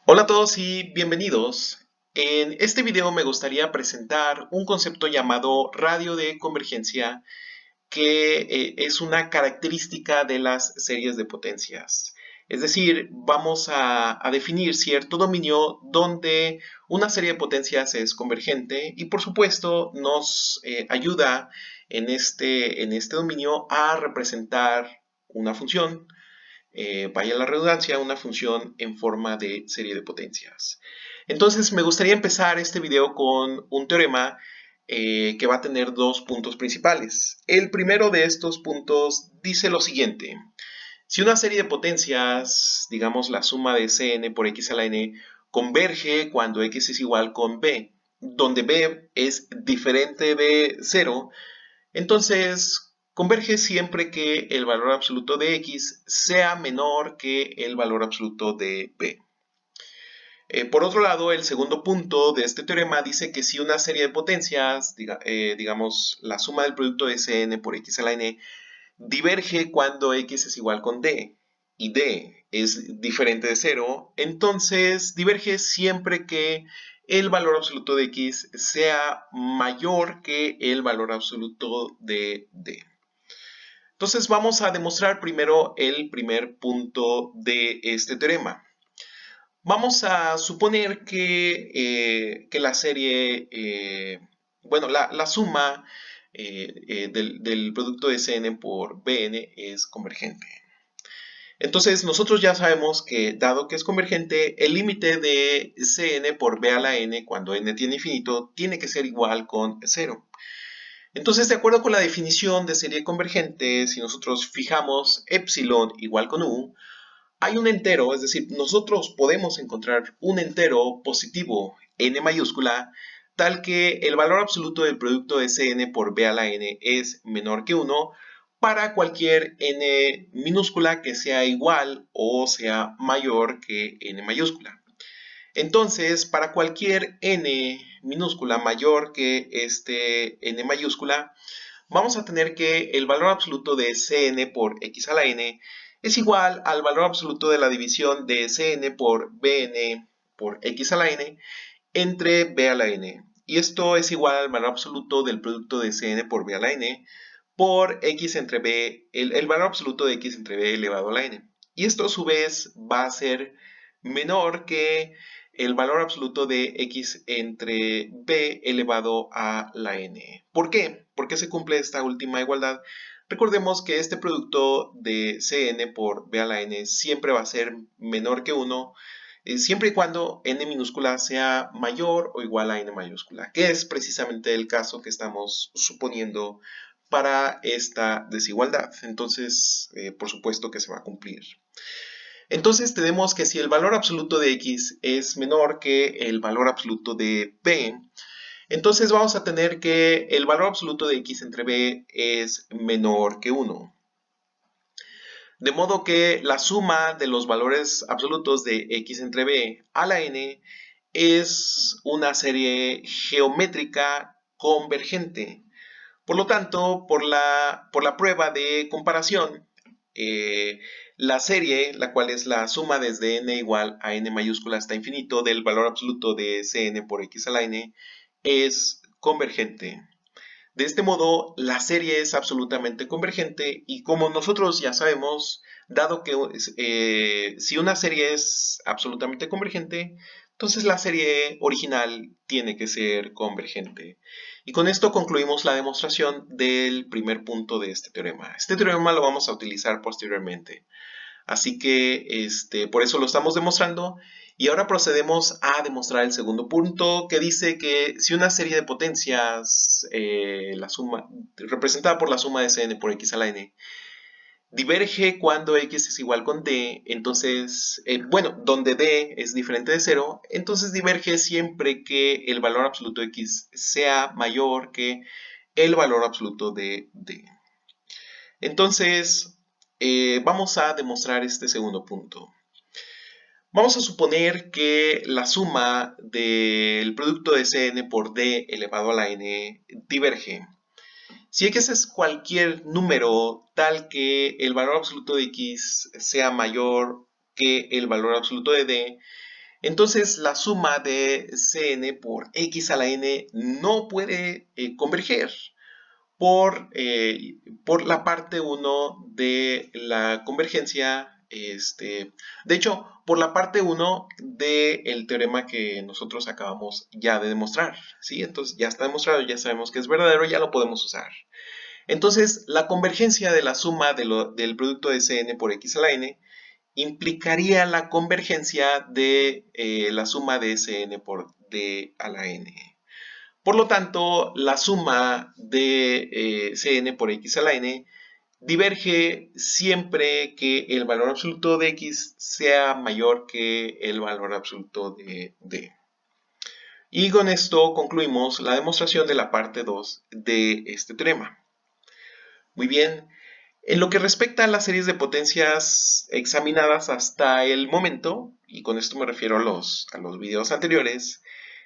Hola a todos y bienvenidos. En este video me gustaría presentar un concepto llamado radio de convergencia que es una característica de las series de potencias. Es decir, vamos a definir cierto dominio donde una serie de potencias es convergente y por supuesto nos ayuda en este dominio a representar una función, vaya la redundancia, una función en forma de serie de potencias. Entonces me gustaría empezar este video con un teorema que va a tener dos puntos principales. El primero de estos puntos dice lo siguiente. Si una serie de potencias, digamos la suma de Cn por x a la n, converge cuando x es igual con b, donde b es diferente de 0, entonces, converge siempre que el valor absoluto de x sea menor que el valor absoluto de b. Por otro lado, el segundo punto de este teorema dice que si una serie de potencias, digamos la suma del producto de Cn por x a la n, diverge cuando x es igual con d y d es diferente de 0, entonces diverge siempre que el valor absoluto de x sea mayor que el valor absoluto de d. Entonces vamos a demostrar primero el primer punto de este teorema. Vamos a suponer que la serie, bueno, la suma del producto de Cn por Bn es convergente. Entonces nosotros ya sabemos que dado que es convergente, el límite de Cn por B a la n cuando n tiene infinito tiene que ser igual con 0. Entonces, de acuerdo con la definición de serie convergente, si nosotros fijamos epsilon igual con u, hay un entero, es decir, nosotros podemos encontrar un entero positivo n mayúscula, tal que el valor absoluto del producto de Cn por b a la n es menor que 1 para cualquier n minúscula que sea igual o sea mayor que n mayúscula. Entonces, para cualquier n minúscula mayor que este n mayúscula, vamos a tener que el valor absoluto de Cn por x a la n es igual al valor absoluto de la división de Cn por Bn por x a la n entre b a la n. Y esto es igual al valor absoluto del producto de Cn por b a la n por x entre b, el valor absoluto de x entre b elevado a la n. Y esto a su vez va a ser menor que el valor absoluto de x entre b elevado a la n. ¿Por qué? ¿Por qué se cumple esta última igualdad? Recordemos que este producto de Cn por b a la n siempre va a ser menor que 1, siempre y cuando n minúscula sea mayor o igual a n mayúscula, que es precisamente el caso que estamos suponiendo para esta desigualdad. Entonces, por supuesto que se va a cumplir. Entonces tenemos que si el valor absoluto de x es menor que el valor absoluto de b, entonces vamos a tener que el valor absoluto de x entre b es menor que 1. De modo que la suma de los valores absolutos de x entre b a la n es una serie geométrica convergente. Por lo tanto, por la prueba de comparación, eh, la serie, la cual es la suma desde n igual a n mayúscula hasta infinito del valor absoluto de Cn por x a la n, es convergente. De este modo, la serie es absolutamente convergente y como nosotros ya sabemos, dado que si una serie es absolutamente convergente, entonces la serie original tiene que ser convergente. Y con esto concluimos la demostración del primer punto de este teorema. Este teorema lo vamos a utilizar posteriormente. Así que por eso lo estamos demostrando. Y ahora procedemos a demostrar el segundo punto, que dice que si una serie de potencias, la suma, representada por la suma de Cn por x a la n, diverge cuando x es igual con d, entonces, bueno, donde d es diferente de 0, entonces diverge siempre que el valor absoluto de x sea mayor que el valor absoluto de d. Entonces, vamos a demostrar este segundo punto. Vamos a suponer que la suma del producto de Cn por d elevado a la n diverge. Si x es cualquier número tal que el valor absoluto de x sea mayor que el valor absoluto de d, Entonces la suma de Cn por x a la n no puede converger por la parte 1 de la convergencia, de hecho, por la parte 1 del teorema que nosotros acabamos ya de demostrar, ¿sí? Entonces ya está demostrado, ya sabemos que es verdadero, ya lo podemos usar. Entonces, la convergencia de la suma del producto de Cn por x a la n implicaría la convergencia de la suma de Cn por d a la n. Por lo tanto, la suma de Cn por x a la n diverge siempre que el valor absoluto de x sea mayor que el valor absoluto de d. Y con esto concluimos la demostración de la parte 2 de este teorema. Muy bien, en lo que respecta a las series de potencias examinadas hasta el momento, y con esto me refiero a los videos anteriores,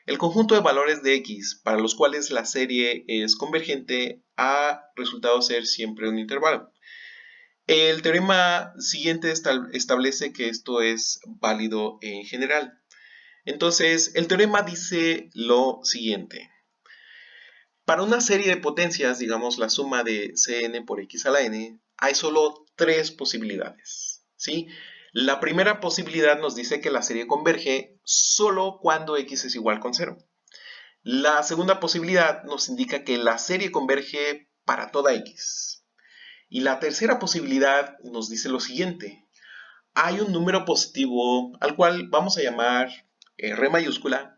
el conjunto de valores de x para los cuales la serie es convergente ha resultado ser siempre un intervalo. El teorema siguiente establece que esto es válido en general. Entonces, el teorema dice lo siguiente. Para una serie de potencias, digamos la suma de Cn por x a la n, hay solo tres posibilidades, ¿sí? La primera posibilidad nos dice que la serie converge solo cuando x es igual con 0. La segunda posibilidad nos indica que la serie converge para toda x. Y la tercera posibilidad nos dice lo siguiente. Hay un número positivo al cual vamos a llamar R mayúscula,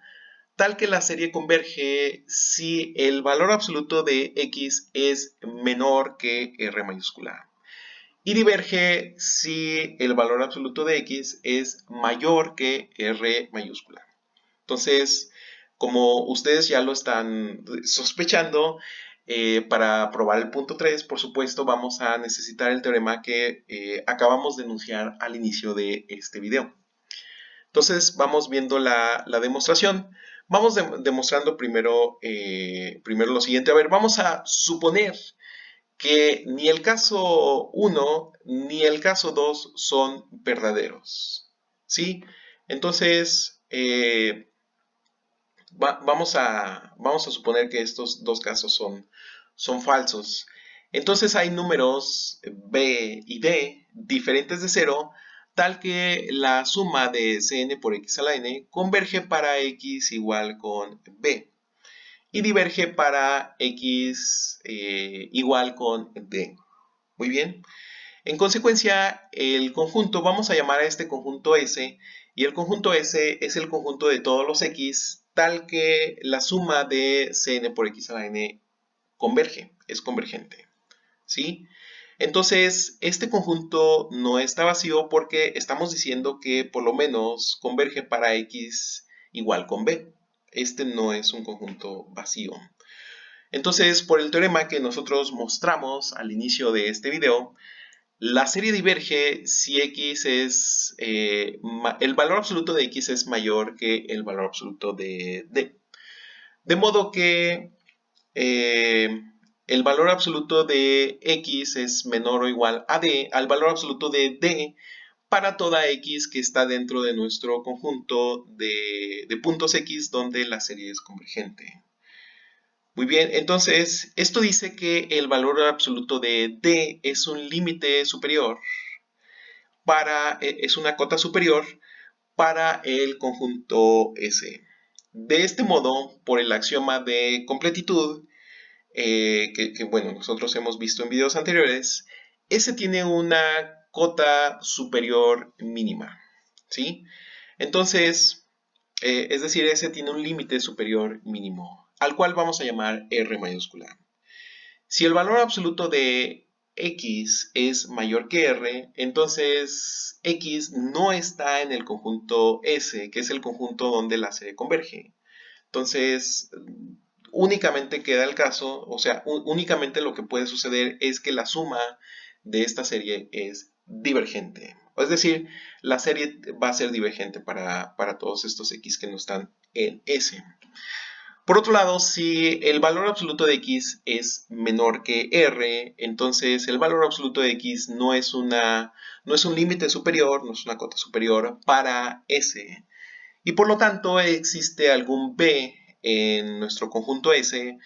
tal que la serie converge si el valor absoluto de x es menor que R mayúscula. Y diverge si el valor absoluto de x es mayor que R mayúscula. Entonces, como ustedes ya lo están sospechando, para probar el punto 3, por supuesto, vamos a necesitar el teorema que acabamos de enunciar al inicio de este video. Entonces, vamos viendo la demostración. Vamos demostrando primero lo siguiente. A ver, vamos a suponer que ni el caso 1 ni el caso 2 son verdaderos, ¿sí? Entonces, vamos a suponer que estos dos casos son falsos. Entonces hay números b y d diferentes de 0, tal que la suma de Cn por x a la n converge para x igual con b y diverge para x igual con d. Muy bien. En consecuencia, el conjunto, vamos a llamar a este conjunto S, y el conjunto S es el conjunto de todos los X, tal que la suma de Cn por X a la N converge, es convergente, ¿sí? Entonces, este conjunto no está vacío porque estamos diciendo que por lo menos converge para X igual con B. Este no es un conjunto vacío. Entonces, por el teorema que nosotros mostramos al inicio de este video, la serie diverge si x es, el valor absoluto de x es mayor que el valor absoluto de d. De modo que el valor absoluto de x es menor o igual a d, al valor absoluto de d para toda x que está dentro de nuestro conjunto de puntos x donde la serie es convergente. Muy bien, entonces esto dice que el valor absoluto de d es un límite superior es una cota superior para el conjunto S. De este modo, por el axioma de completitud, bueno, nosotros hemos visto en videos anteriores, S tiene una cota superior mínima, ¿sí? Entonces, es decir, S tiene un límite superior mínimo, al cual vamos a llamar R mayúscula. Si el valor absoluto de x es mayor que r, entonces x no está en el conjunto S, que es el conjunto donde la serie converge. Entonces, únicamente queda el caso, o sea, únicamente lo que puede suceder es que la suma de esta serie es divergente. Es decir, la serie va a ser divergente para todos estos x que no están en S. Por otro lado, si el valor absoluto de x es menor que r, entonces el valor absoluto de x no es un límite superior, no es una cota superior para S. y por lo tanto existe algún b en nuestro conjunto S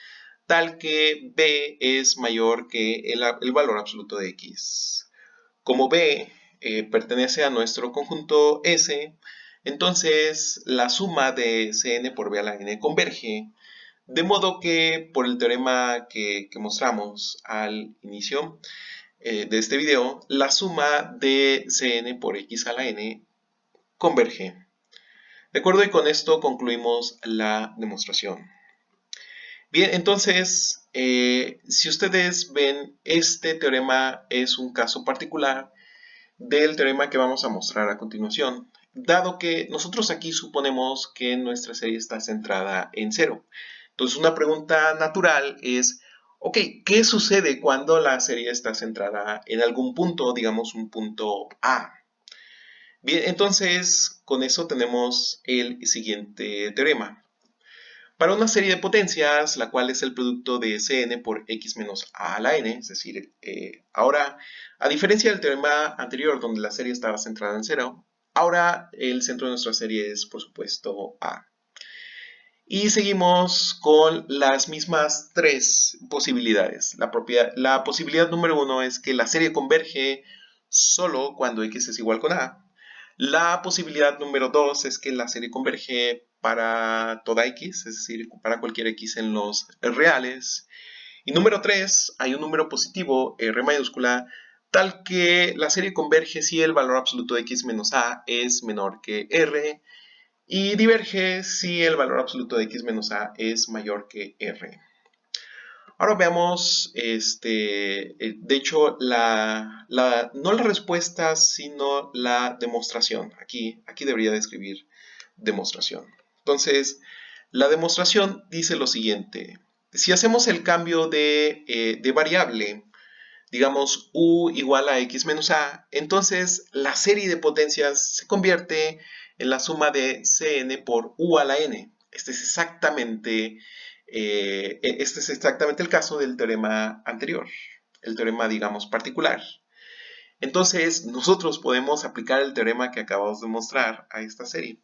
tal que b es mayor que el valor absoluto de x. Como b pertenece a nuestro conjunto S, entonces la suma de Cn por b a la n converge, de modo que por el teorema que mostramos al inicio de este video, la suma de Cn por x a la n converge. De acuerdo, y con esto concluimos la demostración. Bien, entonces, si ustedes ven, este teorema es un caso particular del teorema que vamos a mostrar a continuación, dado que nosotros aquí suponemos que nuestra serie está centrada en cero. Entonces, una pregunta natural es, ok, ¿qué sucede cuando la serie está centrada en algún punto, digamos un punto A? Bien, entonces, con eso tenemos el siguiente teorema. Para una serie de potencias, la cual es el producto de Cn por x menos a la n, es decir, ahora, a diferencia del teorema anterior donde la serie estaba centrada en cero, ahora el centro de nuestra serie es, por supuesto, A. Y seguimos con las mismas tres posibilidades. La posibilidad número 1 es que la serie converge solo cuando x es igual con A. La posibilidad número 2 es que la serie converge para toda x, es decir, para cualquier x en los reales. Y número 3, hay un número positivo, r mayúscula, tal que la serie converge si el valor absoluto de x menos a es menor que r, y diverge si el valor absoluto de x menos a es mayor que r. Ahora veamos, de hecho, no la respuesta, sino la demostración. Aquí debería de escribir demostración. Entonces, la demostración dice lo siguiente. Si hacemos el cambio de variable, digamos u igual a x menos a, entonces la serie de potencias se convierte en la suma de Cn por u a la n. Este es exactamente el caso del teorema anterior, el teorema, digamos, particular. Entonces, nosotros podemos aplicar el teorema que acabamos de mostrar a esta serie.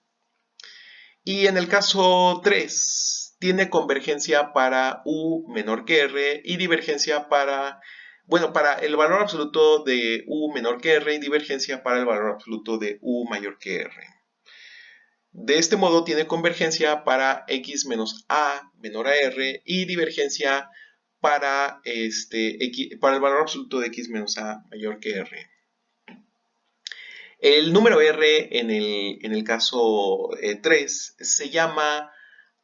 Y en el caso 3, tiene convergencia para u menor que r y divergencia para el valor absoluto de u menor que r y divergencia para el valor absoluto de u mayor que r. De este modo tiene convergencia para x menos a menor a r y divergencia para el valor absoluto de x menos a mayor que r. El número r en el caso 3 se llama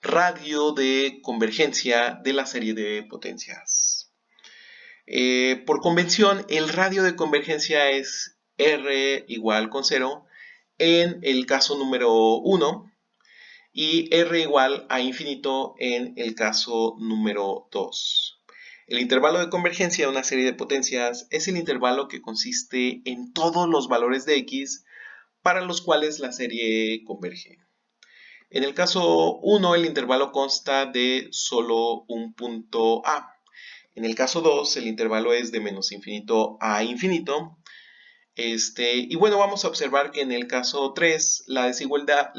radio de convergencia de la serie de potencias. Por convención, el radio de convergencia es r igual con 0 en el caso número 1 y r igual a infinito en el caso número 2. El intervalo de convergencia de una serie de potencias es el intervalo que consiste en todos los valores de x para los cuales la serie converge. En el caso 1, el intervalo consta de solo un punto A. En el caso 2, el intervalo es de menos infinito a infinito. Y bueno, vamos a observar que en el caso 3, la desigualdad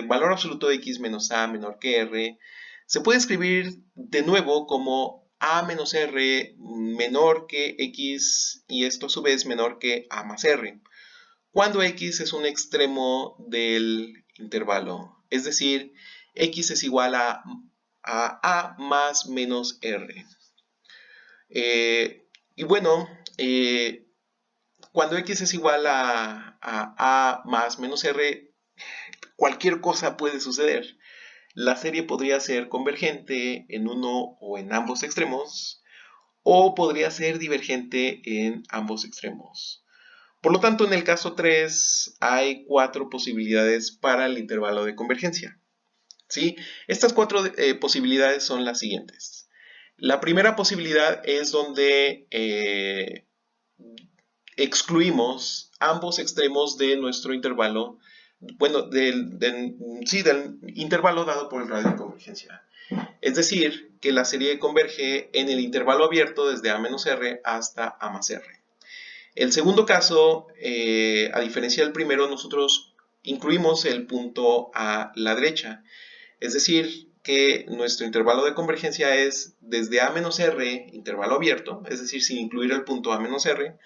valor absoluto de x menos a menor que r, se puede escribir de nuevo como a menos r menor que x y esto a su vez menor que a más r, cuando x es un extremo del intervalo, es decir, x es igual a más menos r. Y bueno, cuando x es igual a más menos r, cualquier cosa puede suceder. La serie podría ser convergente en uno o en ambos extremos, o podría ser divergente en ambos extremos. Por lo tanto, en el caso 3 hay 4 posibilidades para el intervalo de convergencia. ¿Sí? Estas 4 posibilidades son las siguientes. La primera posibilidad es donde excluimos ambos extremos de nuestro intervalo, bueno, del intervalo dado por el radio de convergencia. Es decir, que la serie converge en el intervalo abierto desde a menos r hasta a más r. El segundo caso, a diferencia del primero, nosotros incluimos el punto a la derecha. Es decir, que nuestro intervalo de convergencia es desde A menos R, intervalo abierto, es decir, sin incluir el punto A menos R,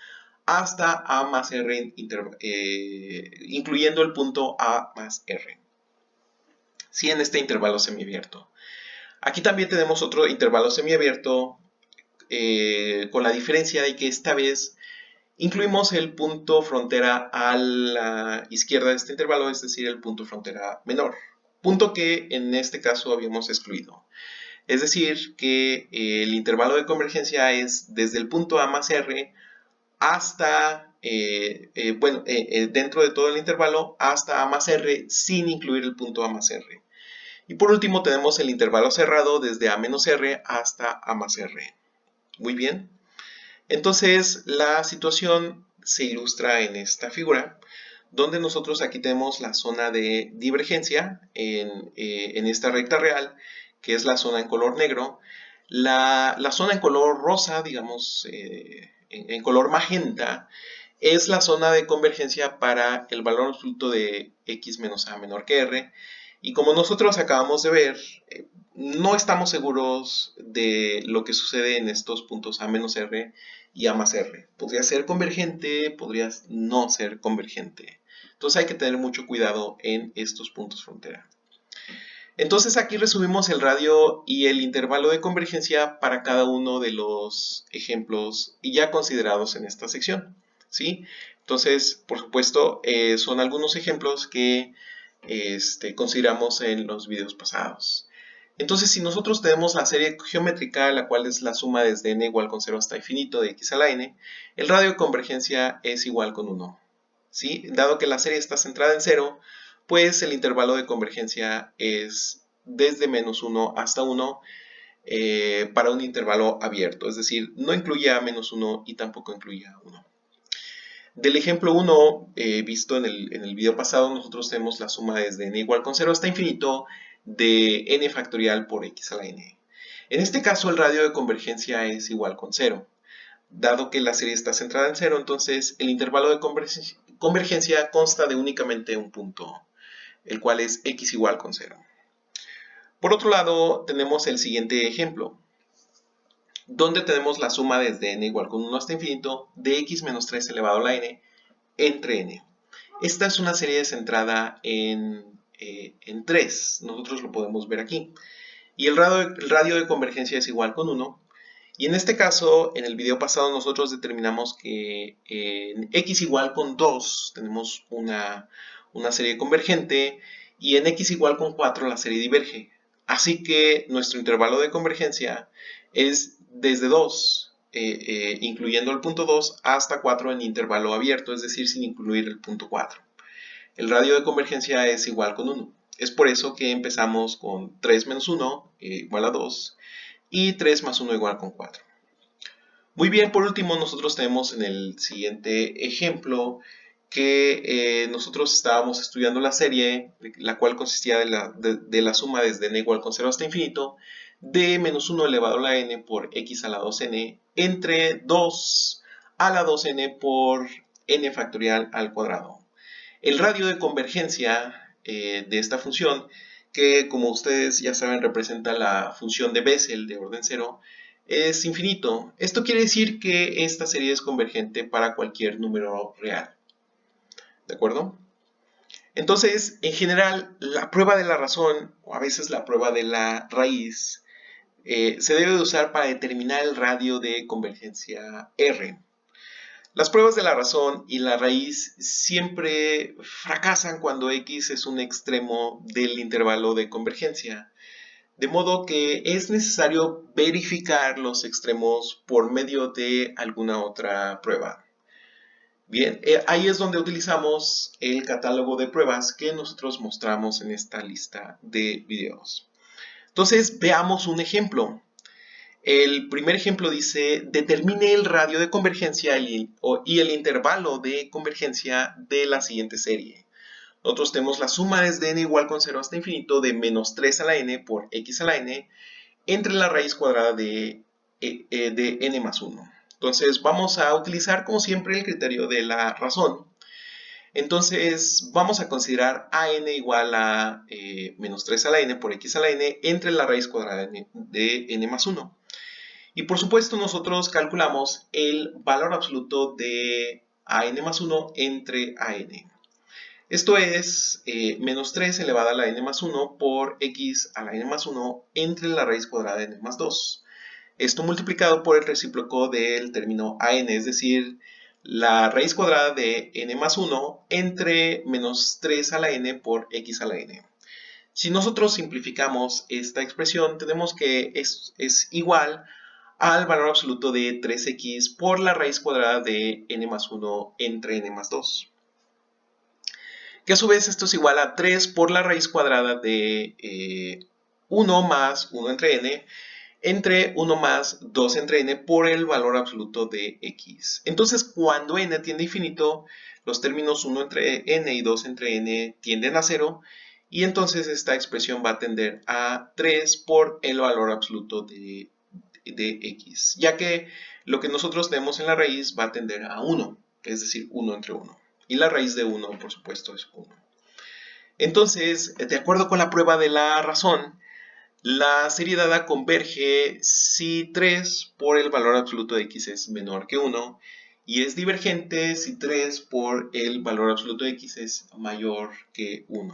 hasta A más R, incluyendo el punto A más R. Sí, en este intervalo semiabierto. Aquí también tenemos otro intervalo semiabierto con la diferencia de que esta vez incluimos el punto frontera a la izquierda de este intervalo, es decir, el punto frontera menor. Punto que en este caso habíamos excluido. Es decir, que el intervalo de convergencia es desde el punto A más R hasta, dentro de todo el intervalo, hasta A más R sin incluir el punto A más R. Y por último tenemos el intervalo cerrado desde A menos R hasta A más R. Muy bien. Entonces la situación se ilustra en esta figura, donde nosotros aquí tenemos la zona de divergencia en esta recta real, que es la zona en color negro. La zona en color rosa, digamos, en color magenta, es la zona de convergencia para el valor absoluto de x menos a menor que r. Y como nosotros acabamos de ver, no estamos seguros de lo que sucede en estos puntos a menos r y a más r. Podría ser convergente, podría no ser convergente. Entonces hay que tener mucho cuidado en estos puntos frontera. Entonces aquí resumimos el radio y el intervalo de convergencia para cada uno de los ejemplos ya considerados en esta sección, ¿sí? Entonces, por supuesto, son algunos ejemplos que consideramos en los videos pasados. Entonces, si nosotros tenemos la serie geométrica, la cual es la suma desde n igual con 0 hasta infinito de x a la n, el radio de convergencia es igual con 1, ¿sí? Dado que la serie está centrada en 0, pues el intervalo de convergencia es desde menos 1 hasta 1 para un intervalo abierto, es decir, no incluye a menos 1 y tampoco incluye a 1. Del ejemplo 1 visto en el video pasado, nosotros tenemos la suma desde n igual con 0 hasta infinito de n factorial por x a la n. En este caso el radio de convergencia es igual con 0. Dado que la serie está centrada en 0, entonces el intervalo de convergencia consta de únicamente un punto, el cual es x igual con 0. Por otro lado, tenemos el siguiente ejemplo, donde tenemos la suma desde n igual con 1 hasta infinito de x menos 3 elevado a la n entre n. Esta es una serie centrada en 3, nosotros lo podemos ver aquí. Y el radio de convergencia es igual con 1. Y en este caso, en el video pasado, nosotros determinamos que en x igual con 2 tenemos una serie convergente y en x igual con 4 la serie diverge. Así que nuestro intervalo de convergencia es desde 2, incluyendo el punto 2, hasta 4 en intervalo abierto, es decir, sin incluir el punto 4. El radio de convergencia es igual con 1. Es por eso que empezamos con 3 menos 1 igual a 2 y 3 más 1 igual con 4. Muy bien, por último nosotros tenemos en el siguiente ejemplo que nosotros estábamos estudiando la serie, la cual consistía de la suma desde n igual con 0 hasta infinito, de menos 1 elevado a la n por x a la 2n entre 2 a la 2n por n factorial al cuadrado. El radio de convergencia de esta función, que como ustedes ya saben representa la función de Bessel de orden 0, es infinito. Esto quiere decir que esta serie es convergente para cualquier número real. ¿De acuerdo? Entonces, en general, la prueba de la razón, o a veces la prueba de la raíz, se debe de usar para determinar el radio de convergencia R. Las pruebas de la razón y la raíz siempre fracasan cuando x es un extremo del intervalo de convergencia. De modo que es necesario verificar los extremos por medio de alguna otra prueba. Bien, ahí es donde utilizamos el catálogo de pruebas que nosotros mostramos en esta lista de videos. Entonces, veamos un ejemplo. El primer ejemplo dice, determine el radio de convergencia y el intervalo de convergencia de la siguiente serie. Nosotros tenemos la suma desde n igual con 0 hasta infinito de menos 3 a la n por x a la n entre la raíz cuadrada de n más 1. Entonces vamos a utilizar como siempre el criterio de la razón. Entonces vamos a considerar a n igual a menos 3 a la n por x a la n entre la raíz cuadrada de n más 1. Y por supuesto nosotros calculamos el valor absoluto de a n más 1 entre a n. Esto es menos 3 elevado a la n más 1 por x a la n más 1 entre la raíz cuadrada de n más 2. Esto multiplicado por el recíproco del término a n, es decir, la raíz cuadrada de n más 1 entre menos 3 a la n por x a la n. Si nosotros simplificamos esta expresión, tenemos que es igual al valor absoluto de 3x por la raíz cuadrada de n más 1 entre n más 2. Que a su vez esto es igual a 3 por la raíz cuadrada de 1 más 1 entre 1 más 2 entre n por el valor absoluto de x. Entonces, cuando n tiende a infinito, los términos 1 entre n y 2 entre n tienden a 0, y entonces esta expresión va a tender a 3 por el valor absoluto de x, ya que lo que nosotros tenemos en la raíz va a tender a 1, es decir, 1 entre 1. Y la raíz de 1, por supuesto, es 1. Entonces, de acuerdo con la prueba de la razón, la serie dada converge si 3 por el valor absoluto de x es menor que 1 y es divergente si 3 por el valor absoluto de x es mayor que 1.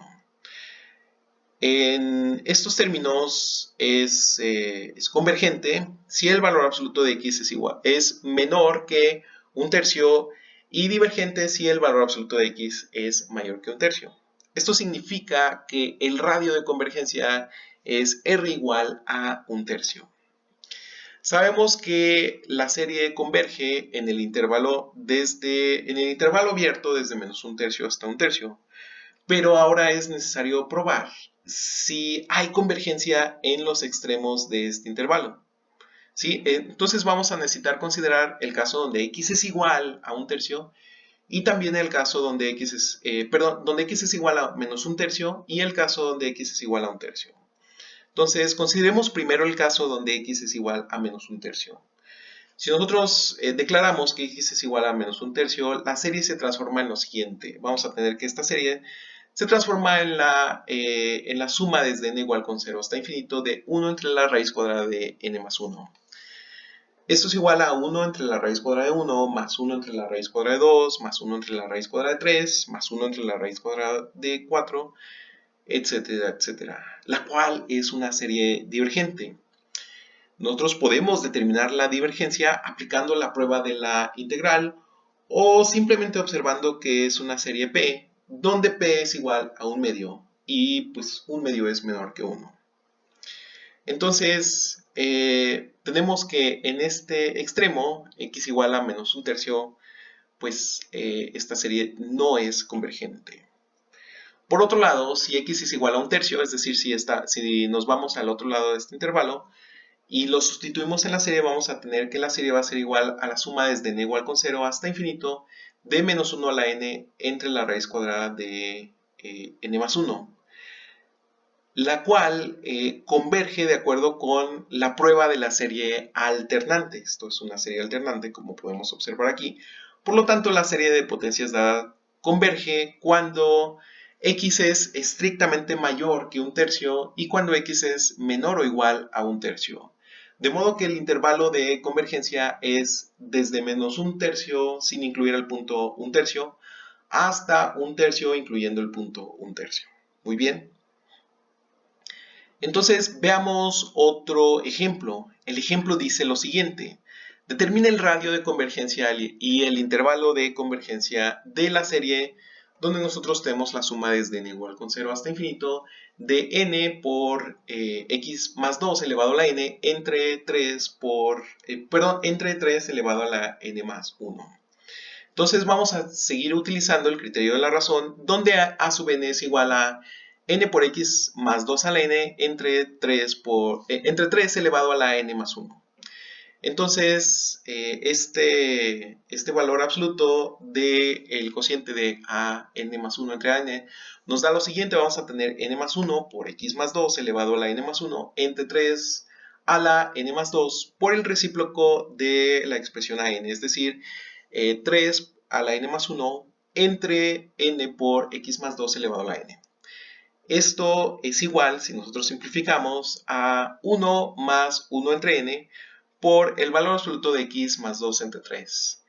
En estos términos es convergente si el valor absoluto de x es menor que 1/3 y divergente si el valor absoluto de x es mayor que 1/3. Esto significa que el radio de convergencia es r igual a 1/3. Sabemos que la serie converge en el intervalo abierto desde menos 1/3 hasta 1/3, pero ahora es necesario probar si hay convergencia en los extremos de este intervalo. ¿Sí? Entonces vamos a necesitar considerar el caso donde x es igual a 1/3 y también el caso donde donde x es igual a menos 1/3 y el caso donde x es igual a 1/3. Entonces consideremos primero el caso donde x es igual a menos 1/3. Si nosotros declaramos que x es igual a menos 1/3, la serie se transforma en lo siguiente. Vamos a tener que esta serie se transforma en la suma desde n igual con 0 hasta infinito de 1 entre la raíz cuadrada de n más 1. Esto es igual a 1 entre la raíz cuadrada de 1, más 1 entre la raíz cuadrada de 2, más 1 entre la raíz cuadrada de 3, más 1 entre la raíz cuadrada de 4, etcétera, etcétera, la cual es una serie divergente. Nosotros podemos determinar la divergencia aplicando la prueba de la integral o simplemente observando que es una serie P, donde P es igual a 1/2 y pues 1/2 es menor que 1. Entonces, tenemos que en este extremo, x igual a menos 1/3, pues esta serie no es convergente. Por otro lado, si x es igual a 1/3, es decir, si nos vamos al otro lado de este intervalo y lo sustituimos en la serie, vamos a tener que la serie va a ser igual a la suma desde n igual con 0 hasta infinito de menos 1 a la n entre la raíz cuadrada de n más 1. La cual converge de acuerdo con la prueba de la serie alternante. Esto es una serie alternante, como podemos observar aquí. Por lo tanto, la serie de potencias dada converge cuando x es estrictamente mayor que 1/3 y cuando x es menor o igual a 1/3. De modo que el intervalo de convergencia es desde menos 1/3 sin incluir el punto 1/3 hasta 1/3 incluyendo el punto 1/3. Muy bien. Entonces veamos otro ejemplo. El ejemplo dice lo siguiente. Determina el radio de convergencia y el intervalo de convergencia de la serie donde nosotros tenemos la suma desde n igual con 0 hasta infinito de n por x más 2 elevado a la n entre 3 elevado a la n más 1. Entonces vamos a seguir utilizando el criterio de la razón donde a sub n es igual a n por x más 2 a la n entre 3 elevado a la n más 1. Entonces, este valor absoluto del cociente de a n más 1 entre a n nos da lo siguiente. Vamos a tener n más 1 por x más 2 elevado a la n más 1 entre 3 a la n más 2 por el recíproco de la expresión a n, es decir, 3 a la n más 1 entre n por x más 2 elevado a la n. Esto es igual, si nosotros simplificamos, a 1 más 1 entre n por el valor absoluto de x más 2 entre 3.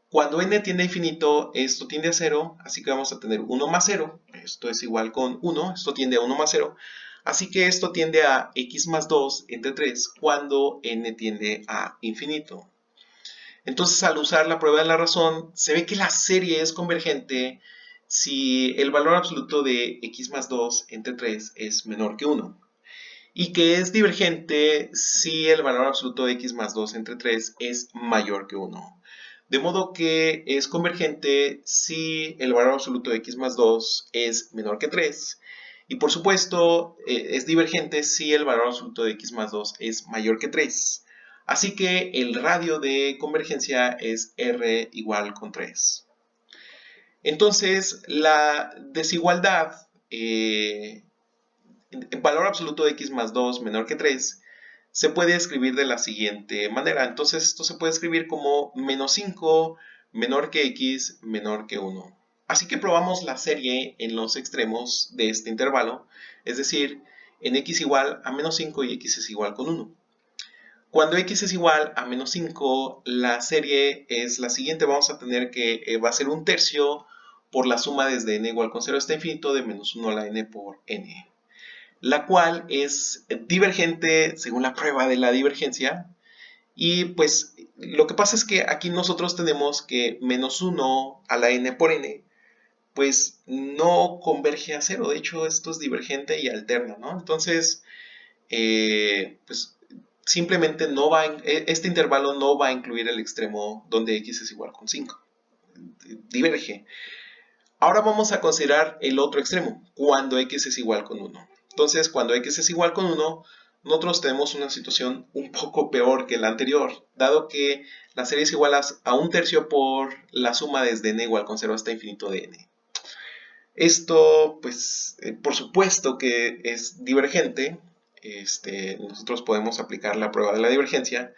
Cuando n tiende a infinito, esto tiende a 0, así que vamos a tener 1 más 0. Esto es igual con 1, esto tiende a 1 más 0. Así que esto tiende a x más 2 entre 3 cuando n tiende a infinito. Entonces, al usar la prueba de la razón, se ve que la serie es convergente si el valor absoluto de x más 2 entre 3 es menor que 1. Y que es divergente si el valor absoluto de x más 2 entre 3 es mayor que 1. De modo que es convergente si el valor absoluto de x más 2 es menor que 3. Y por supuesto, es divergente si el valor absoluto de x más 2 es mayor que 3. Así que el radio de convergencia es r igual con 3. Entonces, la desigualdad, el valor absoluto de x más 2 menor que 3, se puede escribir de la siguiente manera. Entonces, esto se puede escribir como menos 5 menor que x menor que 1. Así que probamos la serie en los extremos de este intervalo, es decir, en x igual a menos 5 y x es igual con 1. Cuando x es igual a menos 5, la serie es la siguiente. Vamos a tener que va a ser un tercio por la suma desde n igual con 0 hasta infinito de menos 1 a la n por n, la cual es divergente según la prueba de la divergencia. Y pues lo que pasa es que aquí nosotros tenemos que menos 1 a la n por n pues no converge a 0. De hecho, esto es divergente y alterna, ¿no? Entonces, pues simplemente no va este intervalo no va a incluir el extremo donde x es igual con 5. Diverge. Ahora vamos a considerar el otro extremo, cuando x es igual con 1. Entonces, cuando x es igual con 1, nosotros tenemos una situación un poco peor que la anterior, dado que la serie es igual a un tercio por la suma desde n igual con 0 hasta infinito de n. Esto, pues, por supuesto que es divergente. Nosotros podemos aplicar la prueba de la divergencia.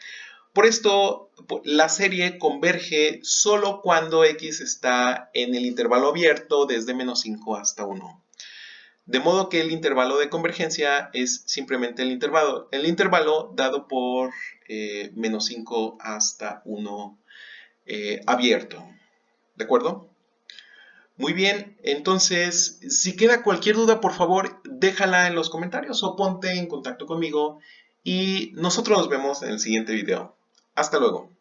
Por esto, la serie converge solo cuando x está en el intervalo abierto desde menos 5 hasta 1. De modo que el intervalo de convergencia es simplemente el intervalo dado por menos 5 hasta 1 abierto. ¿De acuerdo? Muy bien, entonces, si queda cualquier duda, por favor, déjala en los comentarios o ponte en contacto conmigo y nosotros nos vemos en el siguiente video. Hasta luego.